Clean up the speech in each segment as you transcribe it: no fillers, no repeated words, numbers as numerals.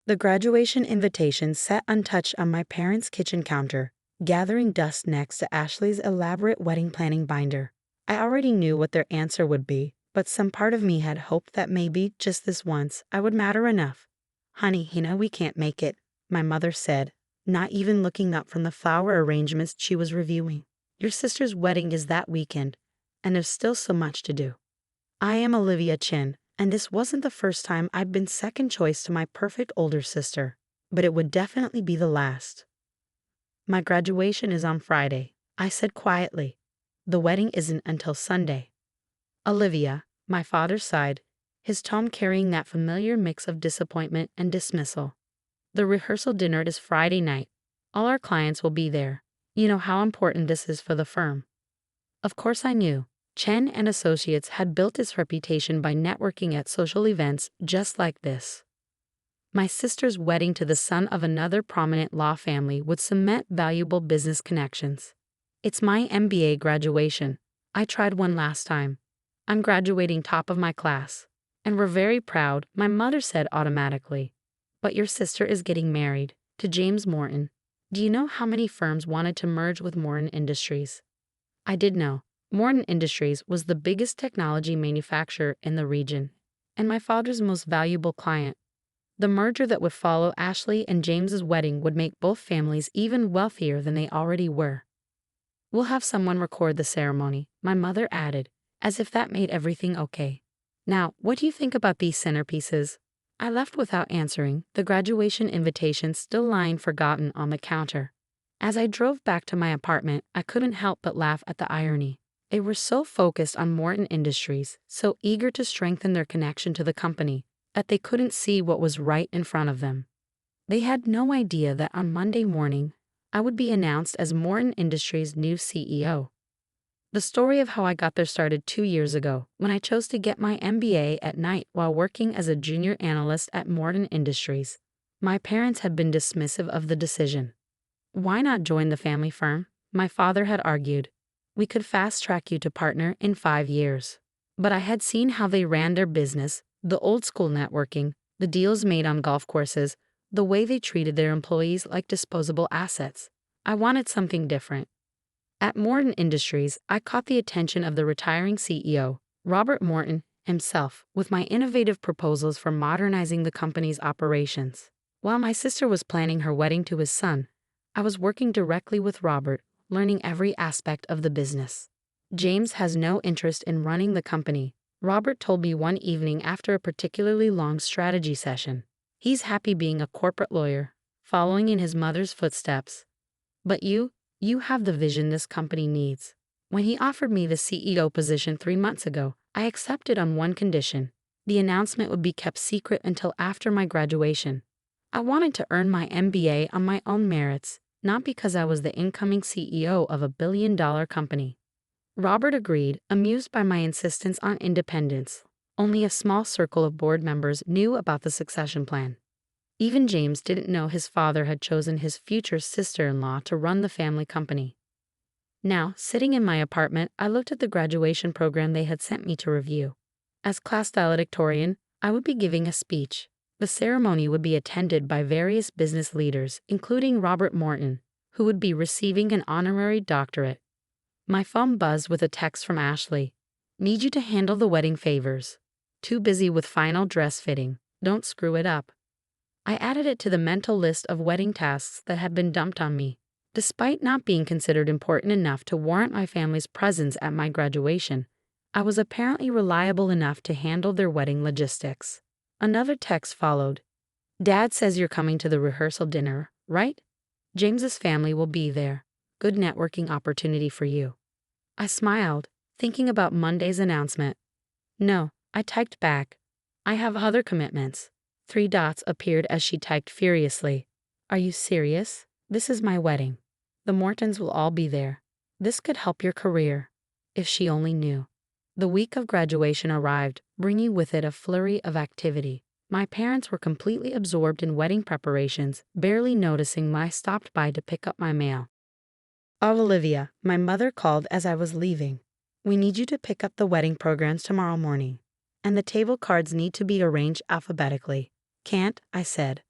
The graduation invitation sat untouched on my parents' kitchen counter, gathering dust next to Ashley's elaborate wedding planning binder. I already knew what their answer would be, but some part of me had hoped that maybe, just this once, I would matter enough. "Honey, we can't make it," my mother said, not even looking up from the flower arrangements she was reviewing. "Your sister's wedding is that weekend, and there's still so much to do." I am Olivia Chen, and this wasn't the first time I'd been second choice to my perfect older sister, but it would definitely be the last. "My graduation is on Friday," I said quietly. "The wedding isn't until Sunday." "Olivia," my father sighed, his tone carrying that familiar mix of disappointment and dismissal. "The rehearsal dinner is Friday night. All our clients will be there. You know how important this is for the firm." Of course I knew. Chen Associates had built its reputation by networking at social events just like this. My sister's wedding to the son of another prominent law family would cement valuable business connections. "It's my MBA graduation. I tried one last time. I'm graduating top of my class. And we're very proud," my mother said automatically. "But your sister is getting married, to James Morton. Do you know how many firms wanted to merge with Morton Industries?" I did know. Morton Industries was the biggest technology manufacturer in the region, and my father's most valuable client. The merger that would follow Ashley and James's wedding would make both families even wealthier than they already were. "We'll have someone record the ceremony," my mother added, as if that made everything okay. "Now, what do you think about these centerpieces?" I left without answering, the graduation invitation still lying forgotten on the counter. As I drove back to my apartment, I couldn't help but laugh at the irony. They were so focused on Morton Industries, so eager to strengthen their connection to the company, that they couldn't see what was right in front of them. They had no idea that on Monday morning, I would be announced as Morton Industries' new CEO. The story of how I got there started 2 years ago, when I chose to get my MBA at night while working as a junior analyst at Morton Industries. My parents had been dismissive of the decision. "Why not join the family firm?" my father had argued. "We could fast-track you to partner in 5 years." But I had seen how they ran their business, the old-school networking, the deals made on golf courses, the way they treated their employees like disposable assets. I wanted something different. At Morton Industries, I caught the attention of the retiring CEO, Robert Morton, himself, with my innovative proposals for modernizing the company's operations. While my sister was planning her wedding to his son, I was working directly with Robert, learning every aspect of the business. "James has no interest in running the company," Robert told me one evening after a particularly long strategy session. "He's happy being a corporate lawyer, following in his mother's footsteps. But you have the vision this company needs." When he offered me the CEO position 3 months ago, I accepted on one condition. The announcement would be kept secret until after my graduation. I wanted to earn my MBA on my own merits, not because I was the incoming CEO of a billion-dollar company. Robert agreed, amused by my insistence on independence. Only a small circle of board members knew about the succession plan. Even James didn't know his father had chosen his future sister-in-law to run the family company. Now, sitting in my apartment, I looked at the graduation program they had sent me to review. As class valedictorian, I would be giving a speech. The ceremony would be attended by various business leaders, including Robert Morton, who would be receiving an honorary doctorate. My phone buzzed with a text from Ashley. "Need you to handle the wedding favors. Too busy with final dress fitting. Don't screw it up." I added it to the mental list of wedding tasks that had been dumped on me. Despite not being considered important enough to warrant my family's presence at my graduation, I was apparently reliable enough to handle their wedding logistics. Another text followed. "Dad says you're coming to the rehearsal dinner, right? James's family will be there. Good networking opportunity for you." I smiled, thinking about Monday's announcement. "No," I typed back. "I have other commitments." 3 dots appeared as she typed furiously. "Are you serious? This is my wedding. The Mortons will all be there. This could help your career." If she only knew. The week of graduation arrived, bringing with it a flurry of activity. My parents were completely absorbed in wedding preparations, barely noticing when I stopped by to pick up my mail. "Oh, Olivia," my mother called as I was leaving. "We need you to pick up the wedding programs tomorrow morning. And the table cards need to be arranged alphabetically." "Can't," I said.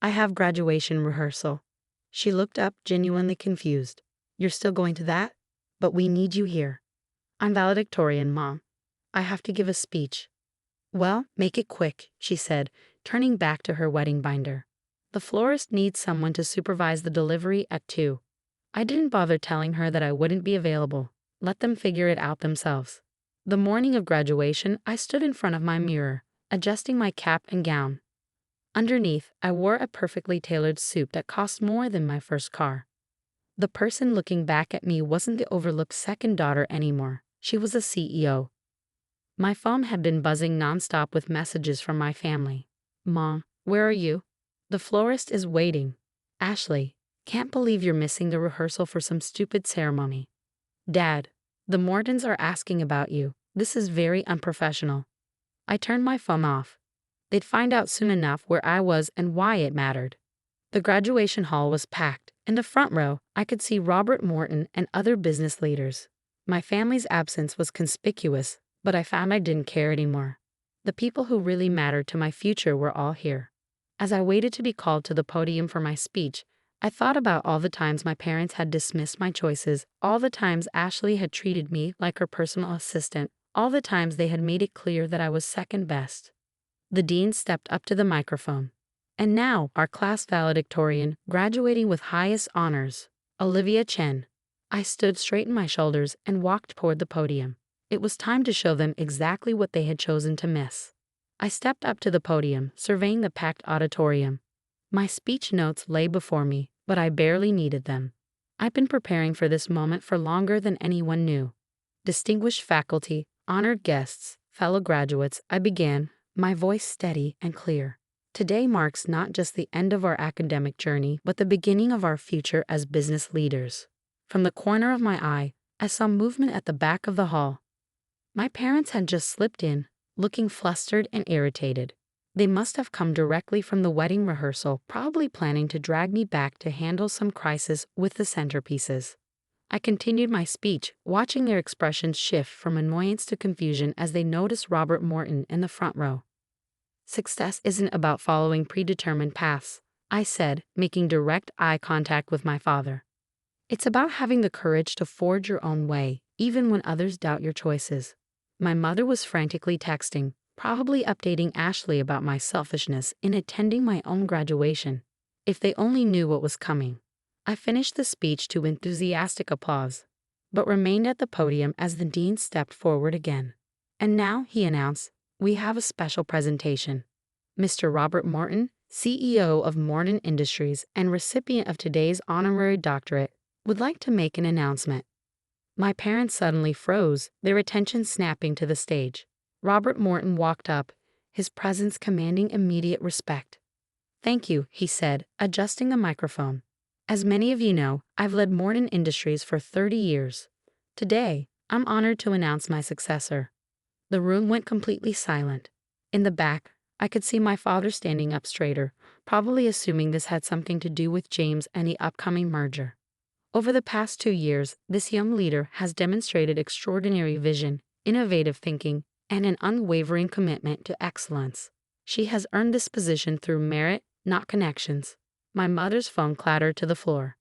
I have graduation rehearsal. She looked up, genuinely confused. You're still going to that? But we need you here. I'm valedictorian, Mom. I have to give a speech. Well, make it quick, she said, turning back to her wedding binder. The florist needs someone to supervise the delivery at 2. I didn't bother telling her that I wouldn't be available. Let them figure it out themselves. The morning of graduation, I stood in front of my mirror, adjusting my cap and gown. Underneath, I wore a perfectly tailored suit that cost more than my first car. The person looking back at me wasn't the overlooked second daughter anymore. She was a CEO. My phone had been buzzing nonstop with messages from my family. Mom, where are you? The florist is waiting. Ashley, can't believe you're missing the rehearsal for some stupid ceremony. Dad, the Mortons are asking about you. This is very unprofessional. I turned my phone off. They'd find out soon enough where I was and why it mattered. The graduation hall was packed. In the front row, I could see Robert Morton and other business leaders. My family's absence was conspicuous, but I found I didn't care anymore. The people who really mattered to my future were all here. As I waited to be called to the podium for my speech, I thought about all the times my parents had dismissed my choices, all the times Ashley had treated me like her personal assistant, all the times they had made it clear that I was second best. The dean stepped up to the microphone. And now, our class valedictorian, graduating with highest honors, Olivia Chen. I stood, straightened my shoulders, and walked toward the podium. It was time to show them exactly what they had chosen to miss. I stepped up to the podium, surveying the packed auditorium. My speech notes lay before me, but I barely needed them. I'd been preparing for this moment for longer than anyone knew. Distinguished faculty, honored guests, fellow graduates, I began, my voice steady and clear. Today marks not just the end of our academic journey, but the beginning of our future as business leaders. From the corner of my eye, I saw movement at the back of the hall. My parents had just slipped in, looking flustered and irritated. They must have come directly from the wedding rehearsal, probably planning to drag me back to handle some crisis with the centerpieces. I continued my speech, watching their expressions shift from annoyance to confusion as they noticed Robert Morton in the front row. Success isn't about following predetermined paths, I said, making direct eye contact with my father. It's about having the courage to forge your own way, even when others doubt your choices. My mother was frantically texting, probably updating Ashley about my selfishness in attending my own graduation. If they only knew what was coming. I finished the speech to enthusiastic applause, but remained at the podium as the dean stepped forward again. And now, he announced, we have a special presentation. Mr. Robert Morton, CEO of Morton Industries and recipient of today's honorary doctorate, would like to make an announcement. My parents suddenly froze, their attention snapping to the stage. Robert Morton walked up, his presence commanding immediate respect. Thank you, he said, adjusting the microphone. As many of you know, I've led Morton Industries for 30 years. Today, I'm honored to announce my successor. The room went completely silent. In the back, I could see my father standing up straighter, probably assuming this had something to do with James and the upcoming merger. Over the past 2 years, this young leader has demonstrated extraordinary vision, innovative thinking, and an unwavering commitment to excellence. She has earned this position through merit, not connections. My mother's phone clattered to the floor.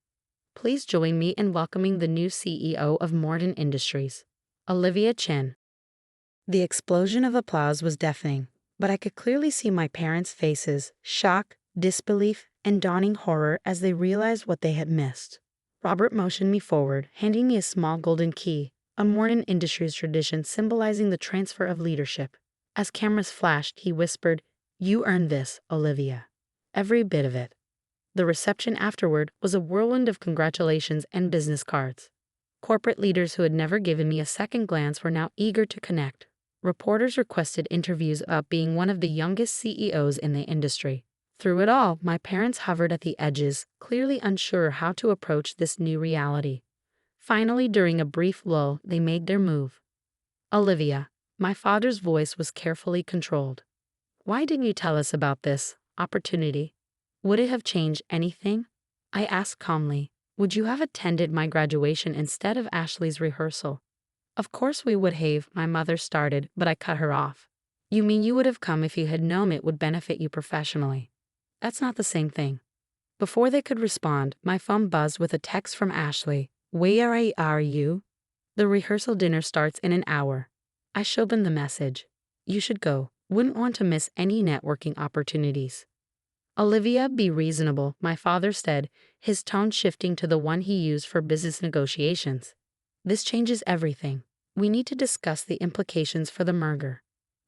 Please join me in welcoming the new CEO of Morton Industries, Olivia Chen. The explosion of applause was deafening, but I could clearly see my parents' faces, shock, disbelief, and dawning horror as they realized what they had missed. Robert motioned me forward, handing me a small golden key, a Morton Industries tradition symbolizing the transfer of leadership. As cameras flashed, he whispered, "You earned this, Olivia. Every bit of it." The reception afterward was a whirlwind of congratulations and business cards. Corporate leaders who had never given me a second glance were now eager to connect. Reporters requested interviews about being one of the youngest CEOs in the industry. Through it all, my parents hovered at the edges, clearly unsure how to approach this new reality. Finally, during a brief lull, they made their move. Olivia, my father's voice was carefully controlled. Why didn't you tell us about this opportunity? Would it have changed anything? I asked calmly. Would you have attended my graduation instead of Ashley's rehearsal? Of course we would have, my mother started, but I cut her off. You mean you would have come if you had known it would benefit you professionally? That's not the same thing. Before they could respond, my phone buzzed with a text from Ashley. Where are you? The rehearsal dinner starts in an hour. I showed them the message. You should go. Wouldn't want to miss any networking opportunities. Olivia, be reasonable, my father said, his tone shifting to the one he used for business negotiations. This changes everything. We need to discuss the implications for the merger.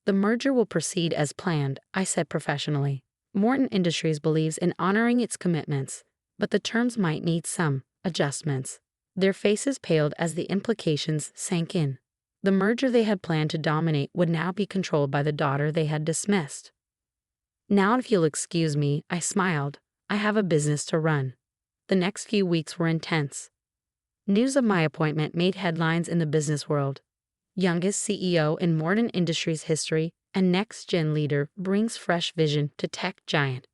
The merger will proceed as planned, I said professionally. Morton Industries believes in honoring its commitments, but the terms might need some adjustments. Their faces paled as the implications sank in. The merger they had planned to dominate would now be controlled by the daughter they had dismissed. Now, if you'll excuse me, I smiled. I have a business to run. The next few weeks were intense. News of my appointment made headlines in the business world. Youngest CEO in Morton Industries history and next-gen leader brings fresh vision to tech giant.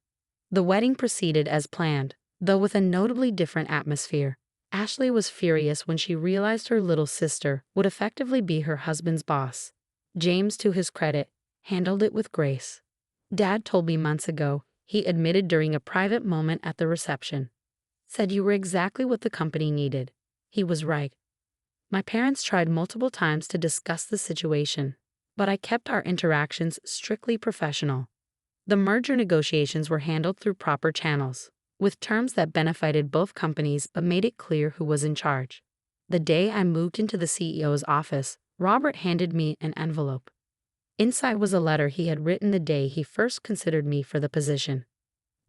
The wedding proceeded as planned, though with a notably different atmosphere. Ashley was furious when she realized her little sister would effectively be her husband's boss. James, to his credit, handled it with grace. Dad told me months ago, he admitted during a private moment at the reception. Said you were exactly what the company needed. He was right. My parents tried multiple times to discuss the situation, but I kept our interactions strictly professional. The merger negotiations were handled through proper channels, with terms that benefited both companies but made it clear who was in charge. The day I moved into the CEO's office, Robert handed me an envelope. Inside was a letter he had written the day he first considered me for the position.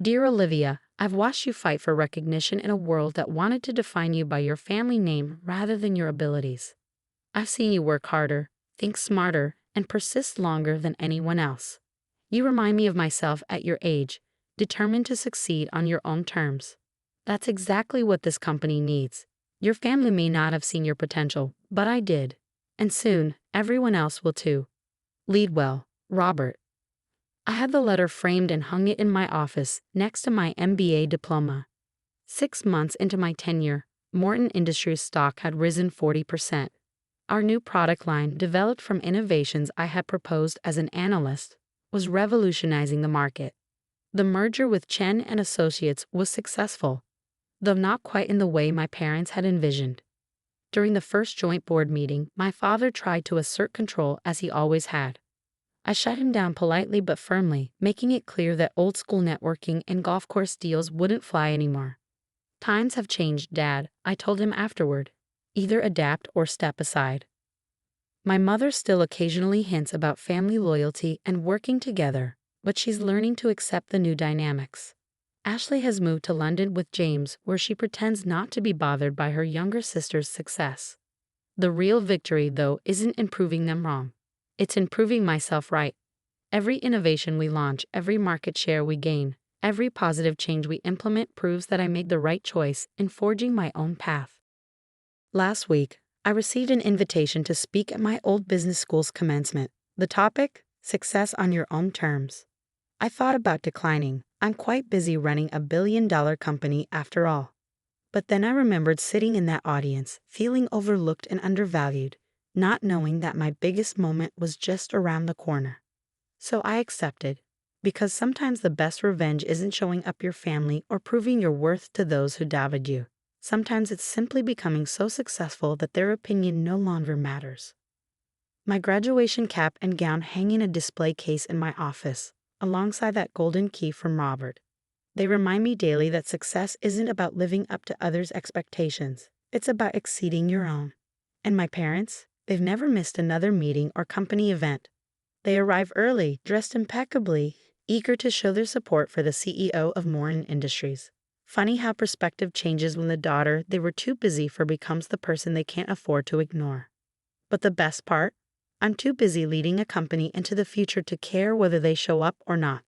Dear Olivia, I've watched you fight for recognition in a world that wanted to define you by your family name rather than your abilities. I've seen you work harder, think smarter, and persist longer than anyone else. You remind me of myself at your age, determined to succeed on your own terms. That's exactly what this company needs. Your family may not have seen your potential, but I did. And soon, everyone else will too. Lead well, Robert. I had the letter framed and hung it in my office next to my MBA diploma. 6 months into my tenure, Morton Industries stock had risen 40%. Our new product line, developed from innovations I had proposed as an analyst, was revolutionizing the market. The merger with Chen Associates was successful, though not quite in the way my parents had envisioned. During the first joint board meeting, my father tried to assert control as he always had. I shut him down politely but firmly, making it clear that old-school networking and golf course deals wouldn't fly anymore. Times have changed, Dad, I told him afterward. Either adapt or step aside. My mother still occasionally hints about family loyalty and working together, but she's learning to accept the new dynamics. Ashley has moved to London with James, where she pretends not to be bothered by her younger sister's success. The real victory, though, isn't in proving them wrong. It's in proving myself right. Every innovation we launch, every market share we gain, every positive change we implement proves that I made the right choice in forging my own path. Last week, I received an invitation to speak at my old business school's commencement. The topic? Success on your own terms. I thought about declining. I'm quite busy running a billion-dollar company after all. But then I remembered sitting in that audience, feeling overlooked and undervalued, not knowing that my biggest moment was just around the corner. So I accepted, because sometimes the best revenge isn't showing up your family or proving your worth to those who doubted you. Sometimes it's simply becoming so successful that their opinion no longer matters. My graduation cap and gown hang in a display case in my office, alongside that golden key from Robert. They remind me daily that success isn't about living up to others' expectations. It's about exceeding your own. And my parents? They've never missed another meeting or company event. They arrive early, dressed impeccably, eager to show their support for the CEO of Morton Industries. Funny how perspective changes when the daughter they were too busy for becomes the person they can't afford to ignore. But the best part? I'm too busy leading a company into the future to care whether they show up or not.